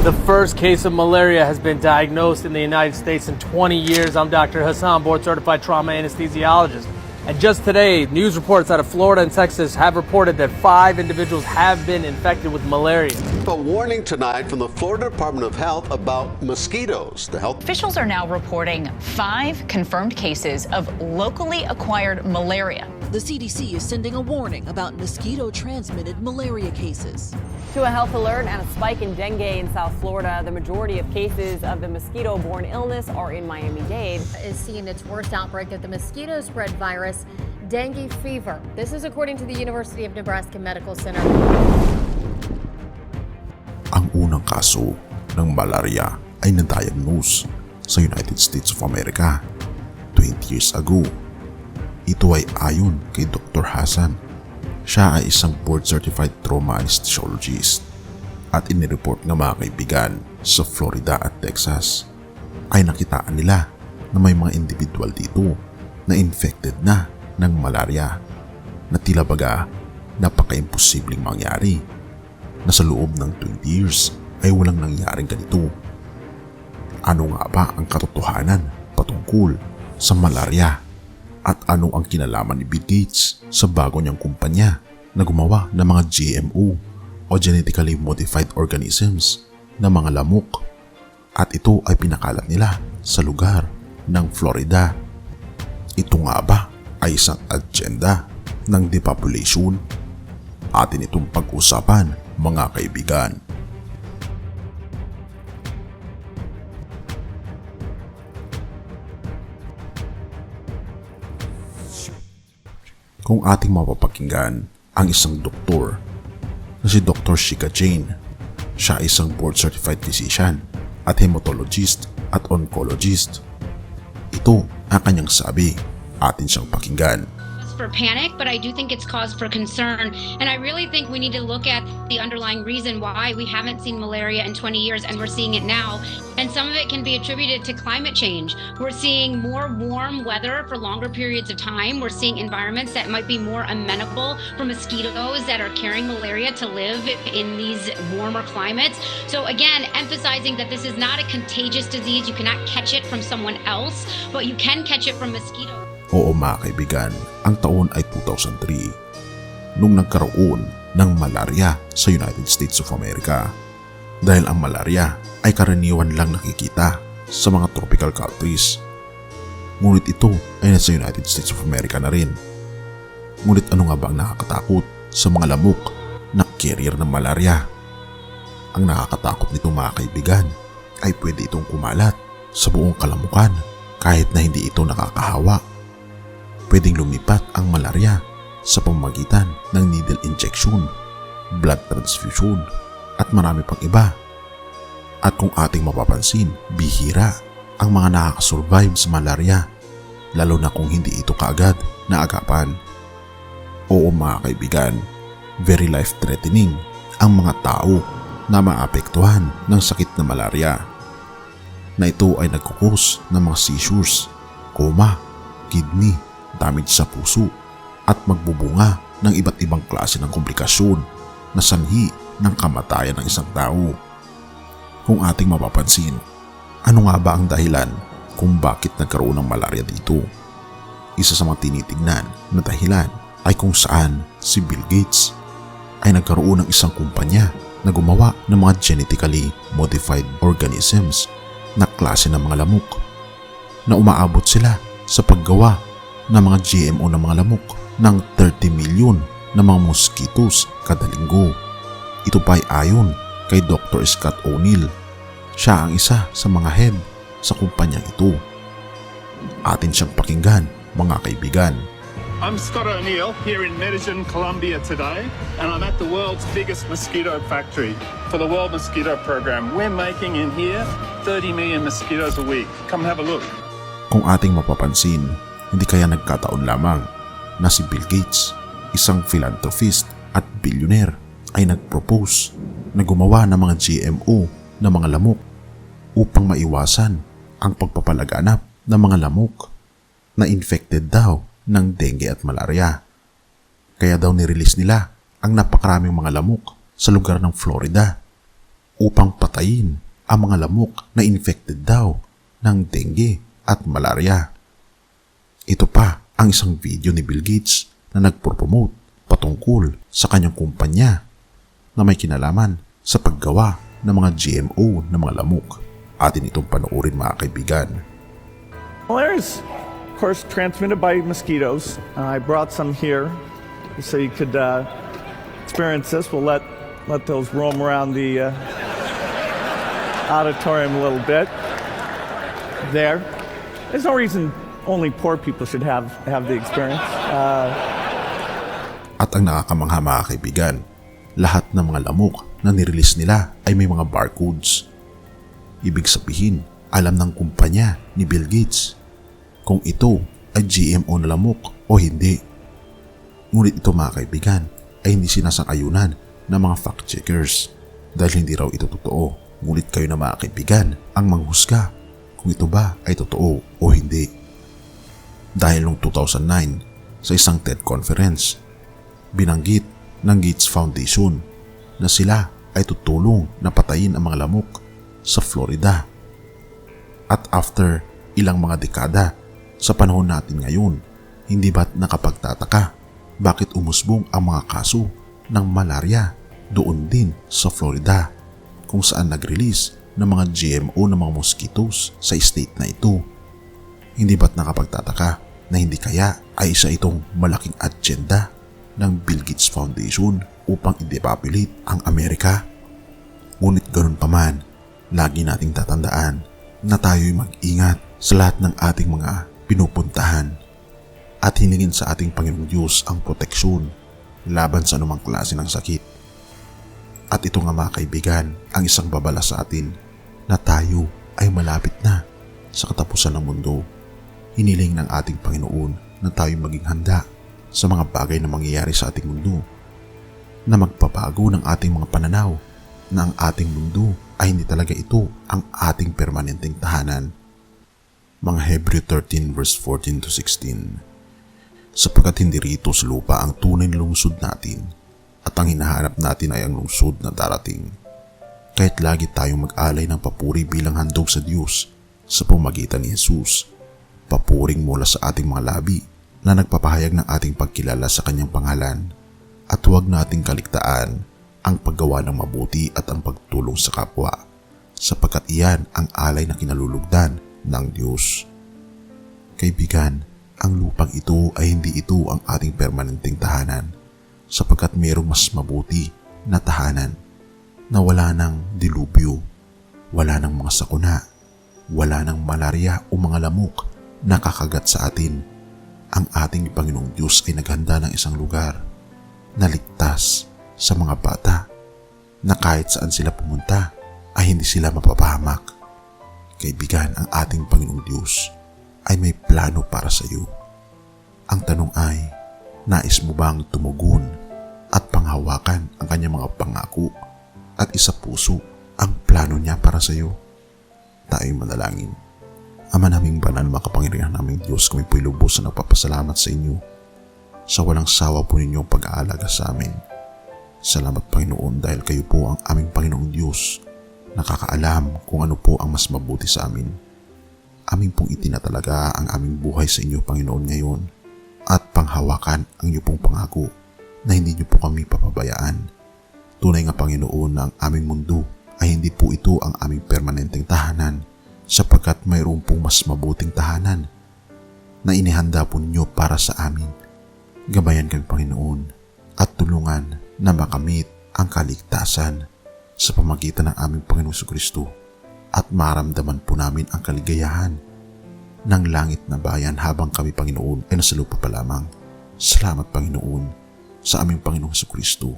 The first case of malaria has been diagnosed in the United States in 20 years. I'm Dr. Hassan, board-certified trauma anesthesiologist. And just today, news reports out of Florida and Texas have reported that 5 individuals have been infected with malaria. A warning tonight from the Florida Department of Health about mosquitoes. The health Officials are now reporting 5 confirmed cases of locally acquired malaria. The CDC is sending a warning about mosquito-transmitted malaria cases. To a health alert and a spike in dengue in South Florida, the majority of cases of the mosquito-borne illness are in Miami-Dade. Is seeing its worst outbreak of the mosquito-spread virus, dengue fever. This is according to the University of Nebraska Medical Center. Ang unang kaso ng malaria ay na-diagnose sa United States of America 20 years ago. Ito ay ayon kay Dr. Hassan. Siya ay isang board-certified trauma anesthesiologist at inireport ng mga kaibigan sa Florida at Texas. Ay nakitaan nila na may mga individual dito na infected na ng malaria na tila baga napaka-imposibleng mangyari na sa loob ng 20 years ay walang nangyaring ganito. Ano nga ba ang katotohanan patungkol sa malaria? At ano ang kinalaman ni Bill Gates sa bago niyang kumpanya na gumawa ng mga GMO o genetically modified organisms na mga lamok? At ito ay pinakalat nila sa lugar ng Florida. Ito nga ba ay isang agenda ng depopulation? Atin itong pag-usapan, mga kaibigan. Kung ating mapapakinggan ang isang doktor na si Dr. Shika Jane. Siya ay isang board-certified physician at hematologist at oncologist. Ito ang kanyang sabi, atin siyang pakinggan. For panic, but I do think it's cause for concern. And I really think we need to look at the underlying reason why we haven't seen malaria in 20 years and we're seeing it now. And some of it can be attributed to climate change. We're seeing more warm weather for longer periods of time. We're seeing environments that might be more amenable for mosquitoes that are carrying malaria to live in these warmer climates. So again, emphasizing that this is not a contagious disease. You cannot catch it from someone else, but you can catch it from mosquitoes. Oo mga kaibigan, ang taon ay 2003 nung nagkaroon ng malaria sa United States of America. Dahil ang malaria ay karaniwan lang nakikita sa mga tropical countries. Ngunit ito ay nasa United States of America na rin. Ngunit ano nga ba ang nakakatakot sa mga lamok na carrier ng malaria? Ang nakakatakot nito mga kaibigan ay pwede itong kumalat sa buong kalamukan kahit na hindi ito nakakahawa. Pwedeng lumipat ang malaria sa pamamagitan ng needle injection, blood transfusion, at marami pang iba. At kung ating mapapansin, bihira ang mga nakakasurvive sa malaria, lalo na kung hindi ito kaagad naagapan. Oo mga kaibigan, very life-threatening ang mga tao na maapektuhan ng sakit na malaria, na ito ay nagkukos ng mga seizures, coma, kidney, damage sa puso at magbubunga ng iba't ibang klase ng komplikasyon na sanhi ng kamatayan ng isang tao. Kung ating mapapansin, ano nga ba ang dahilan kung bakit nagkaroon ng malaria dito? Isa sa mga tinitignan na dahilan ay kung saan si Bill Gates ay nagkaroon ng isang kumpanya na gumawa ng mga genetically modified organisms na klase ng mga lamok na umaabot sila sa paggawa ng mga GMO ng mga lamok ng 30 milyon na mga mosquitoes kada linggo. Ito pa ay ayon kay Dr. Scott O'Neill. Siya ang isa sa mga head sa kumpanyang ito. Atin siyang pakinggan, mga kaibigan. I'm Scott O'Neill here in Medellin, Colombia today, and I'm at the world's biggest mosquito factory for the World Mosquito Program. We're making in here 30 million mosquitoes a week. Come have a look. Kung ating mapapansin, hindi kaya nagkataon lamang na si Bill Gates, isang philanthropist at billionaire, ay nag-propose na gumawa ng mga GMO na mga lamok upang maiwasan ang pagpapalaganap ng mga lamok na infected daw ng dengue at malaria. Kaya daw nirelease nila ang napakaraming mga lamok sa lugar ng Florida. upang patayin ang mga lamok na infected daw ng dengue at malaria. Ito pa ang isang video ni Bill Gates na nagpropromote patungkol sa kanyang kumpanya na may kinalaman sa paggawa ng mga GMO na mga lamok. Atin itong panoorin mga kaibigan. Malaria is, of course, transmitted by mosquitoes. I brought some here so you could experience this. We'll let those roam around the auditorium a little bit. There. There's no reason only poor people should have the experience. At ang nakakamangha mga kaibigan, lahat ng mga lamok na nirelease nila ay may mga barcodes. Ibig sabihin, alam ng kumpanya ni Bill Gates kung ito ay GMO na lamok o hindi. Ngunit ito mga kaibigan ay hindi sinasang-ayunan ng mga fact-checkers dahil hindi raw ito totoo. Ngunit kayo na mga kaibigan ang manghusga kung ito ba ay totoo o hindi. Dahil noong 2009 sa isang TED conference, binanggit ng Gates Foundation na sila ay tutulong na patayin ang mga lamok sa Florida. At after ilang mga dekada sa panahon natin ngayon, hindi ba't nakapagtataka bakit umusbong ang mga kaso ng malaria doon din sa Florida kung saan nag-release ng mga GMO na mga mosquitoes sa state na ito? Hindi ba't nakapagtataka na hindi kaya ay isa itong malaking agenda ng Bill Gates Foundation upang i-depopulate ang Amerika? Ngunit ganun pa man, lagi nating tatandaan na tayo'y mag-ingat sa lahat ng ating mga pinupuntahan at hiningin sa ating Panginoong Diyos ang proteksyon laban sa anumang klase ng sakit. At ito nga mga kaibigan ang isang babala sa atin na tayo ay malapit na sa katapusan ng mundo. Hiniling ng ating Panginoon na tayo maging handa sa mga bagay na mangyayari sa ating mundo, na magpabago ng ating mga pananaw na ang ating mundo ay hindi talaga ito ang ating permanenteng tahanan. Mga Hebreo 13 verse 14 to 16. Sapagkat hindi rito sa lupa ang tunay na lungsod natin, at ang hinahanap natin ay ang lungsod na darating. Kahit lagi tayong mag-alay ng papuri bilang handog sa Diyos sa pamamagitan ni Jesus, papuring mula sa ating mga labi na nagpapahayag ng ating pagkilala sa kanyang pangalan, at huwag nating kaligtaan ang paggawa ng mabuti at ang pagtulong sa kapwa, sapagkat iyan ang alay na kinalulugdan ng Diyos. Kaibigan, ang lupang ito ay hindi ito ang ating permanenteng tahanan, sapagkat mayroong mas mabuti na tahanan na wala ng dilubyo, wala ng mga sakuna, wala ng malaria o mga lamok na kakagat sa atin. Ang ating Panginoong Diyos ay naghanda ng isang lugar na ligtas sa mga bata na kahit saan sila pumunta ay hindi sila mapapahamak. Kaibigan, ang ating Panginoong Diyos ay may plano para sa iyo. Ang tanong ay, nais mo bang tumugon at panghawakan ang kanyang mga pangako at isa puso ang plano niya para sa iyo? Tayo'y manalangin. Ama naming banal, makapangyarihan naming Diyos, kami po'y lubos na nagpapasalamat sa inyo sa walang sawa po ninyong pag-aalaga sa amin. Salamat Panginoon dahil kayo po ang aming Panginoong Diyos, nakakaalam kung ano po ang mas mabuti sa amin. Amin pong itinatalaga ang aming buhay sa inyo Panginoon ngayon at panghawakan ang inyo pong pangako na hindi niyo po kami papabayaan. Tunay nga Panginoon na ang aming mundo ay hindi po ito ang aming permanenteng tahanan, sapagkat mayroon pong mas mabuting tahanan na inihanda po ninyo para sa amin. Gabayan kami Panginoon at tulungan na makamit ang kaligtasan sa pamagitan ng aming Panginoong Jesucristo at maramdaman po namin ang kaligayahan ng langit na bayan habang kami Panginoon ay nasa lupa pa lamang. Salamat Panginoon sa aming Panginoong Jesucristo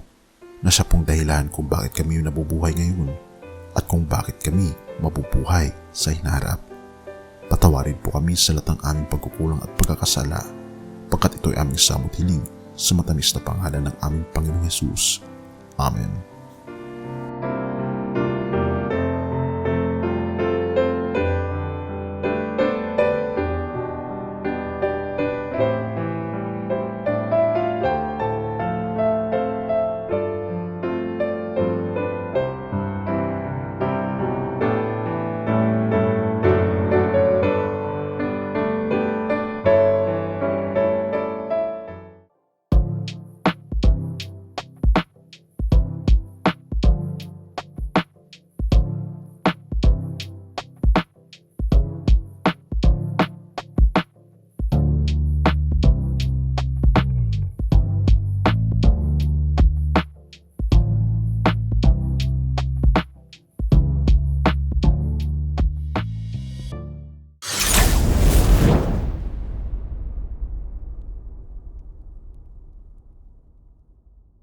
na siya pong dahilan kung bakit kami nabubuhay ngayon at kung bakit kami mabubuhay sa hinaharap. Patawarin po kami sa lahat ng aming pagkukulang at pagkakasala, pagkat ito'y aming samot hiling sa matamis na pangalan ng aming Panginoong Jesus. Amen.